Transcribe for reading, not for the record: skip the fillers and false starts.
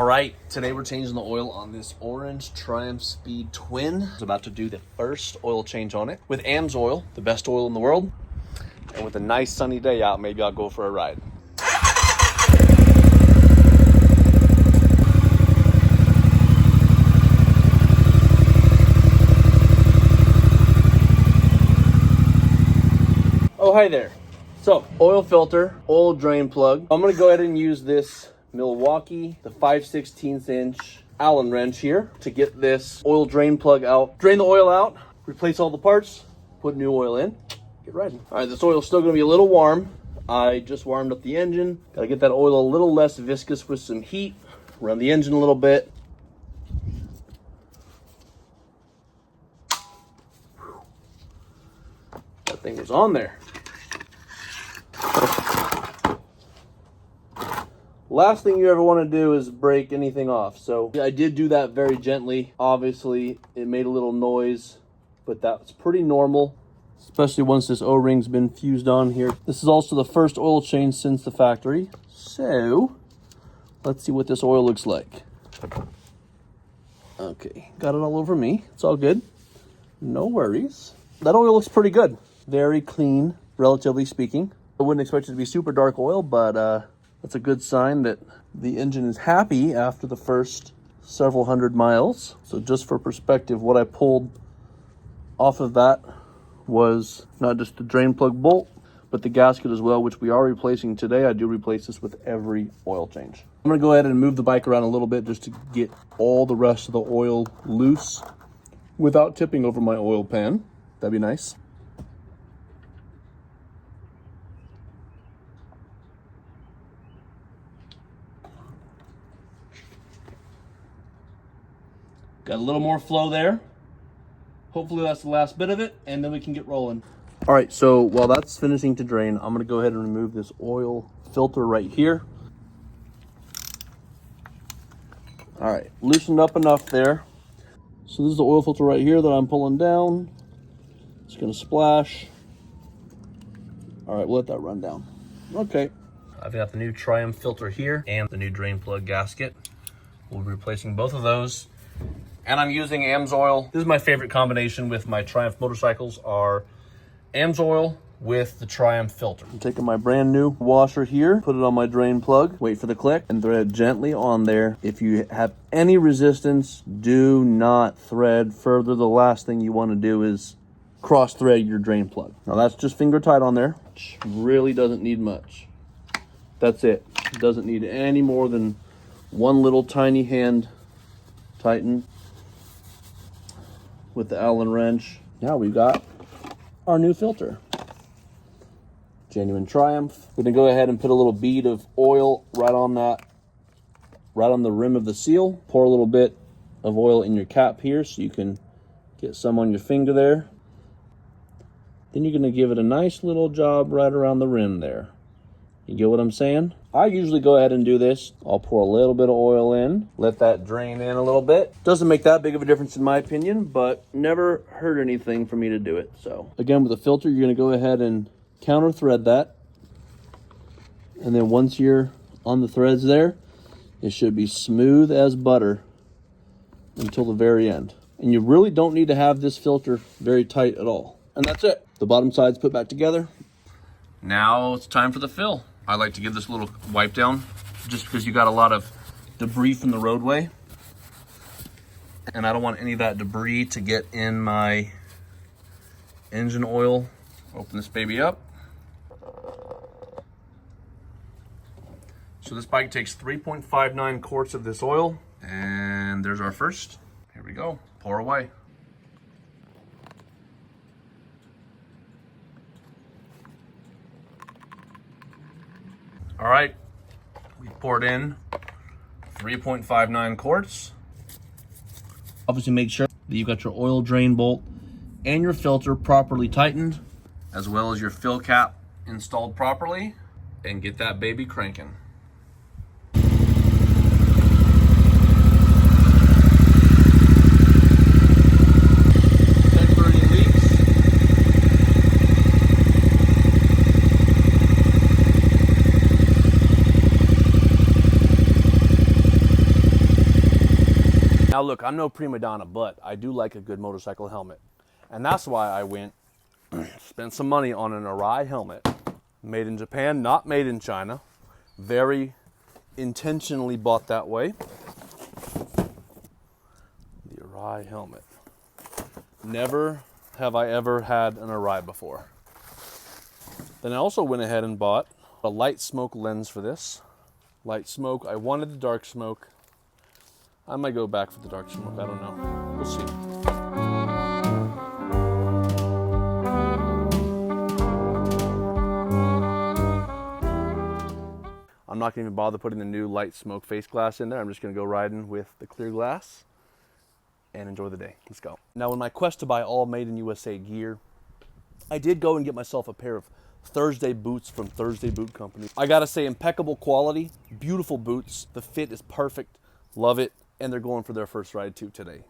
right, today we're changing the oil on this orange Triumph Speed Twin. I was about to do the first oil change on it with AMSOIL, the best oil in the world. And with a nice sunny day out, maybe I'll go for a ride. Oh, hi there. So, oil filter, oil drain plug. I'm gonna go ahead and use this Milwaukee, the 5/16 inch Allen wrench here to get this oil drain plug out. Drain the oil out, replace all the parts, put new oil in, get riding. All right, this oil's still gonna be a little warm. I just warmed up the engine. Gotta get that oil a little less viscous with some heat. Run the engine a little bit. That thing was on there. Last thing you ever want to do is break anything off. So I did do that very gently. Obviously, it made a little noise, but that's pretty normal, especially once this O-ring's been fused on here. This is also the first oil change since the factory. So let's see what this oil looks like. Okay, got it all over me. It's all good. No worries. That oil looks pretty good. Very clean, relatively speaking. I wouldn't expect it to be super dark oil, but that's a good sign that the engine is happy after the first several hundred miles. So just for perspective, what I pulled off of that was not just the drain plug bolt, but the gasket as well, which we are replacing today. I do replace this with every oil change. I'm gonna go ahead and move the bike around a little bit just to get all the rest of the oil loose without tipping over my oil pan. That'd be nice. Got a little more flow there. Hopefully that's the last bit of it, and then we can get rolling. All right, so while that's finishing to drain, I'm gonna go ahead and remove this oil filter right here. All right, loosened up enough there. So this is the oil filter right here that I'm pulling down. It's gonna splash. All right, we'll let that run down. Okay. I've got the new Triumph filter here and the new drain plug gasket. We'll be replacing both of those. And I'm using AMSOIL. This is my favorite combination with my Triumph motorcycles are AMSOIL with the Triumph filter. I'm taking my brand new washer here, put it on my drain plug, wait for the click, and thread it gently on there. If you have any resistance, do not thread further. The last thing you want to do is cross thread your drain plug. Now that's just finger tight on there, which really doesn't need much. That's it. It doesn't need any more than one little tiny hand tighten with the Allen wrench. Now we've got our new filter. Genuine Triumph. We're gonna go ahead and put a little bead of oil right on that, right on the rim of the seal. Pour a little bit of oil in your cap here so you can get some on your finger there. Then you're gonna give it a nice little job right around the rim there. You get what I'm saying? I usually go ahead and do this. I'll pour a little bit of oil in, let that drain in a little bit. Doesn't make that big of a difference in my opinion, but never hurt anything for me to do it. So again, with the filter, you're gonna go ahead and counter thread that. And then once you're on the threads there, it should be smooth as butter until the very end. And you really don't need to have this filter very tight at all. And that's it. The bottom side's put back together. Now it's time for the fill. I like to give this a little wipe down just because you got a lot of debris from the roadway. And I don't want any of that debris to get in my engine oil. Open this baby up. So this bike takes 3.59 quarts of this oil. And there's our first. Here we go. Pour away. All right, we poured in 3.59 quarts. Obviously make sure that you've got your oil drain bolt and your filter properly tightened, as well as your fill cap installed properly, and get that baby cranking. look, I'm no prima donna, but I do like a good motorcycle helmet. And that's why I went, spent some money on an Arai helmet. Made in Japan, not made in China. Very intentionally bought that way. The Arai helmet. Never have I ever had an Arai before. Then I also went ahead and bought a light smoke lens for this. Light smoke, I wanted the dark smoke. I might go back for the dark smoke, I don't know. We'll see. I'm not gonna even bother putting the new light smoke face glass in there. I'm just gonna go riding with the clear glass and enjoy the day. Let's go. Now, in my quest to buy all made in USA gear, I did go and get myself a pair of Thursday boots from Thursday Boot Company. I gotta say, impeccable quality, beautiful boots. The fit is perfect, love it, and they're going for their first ride too today.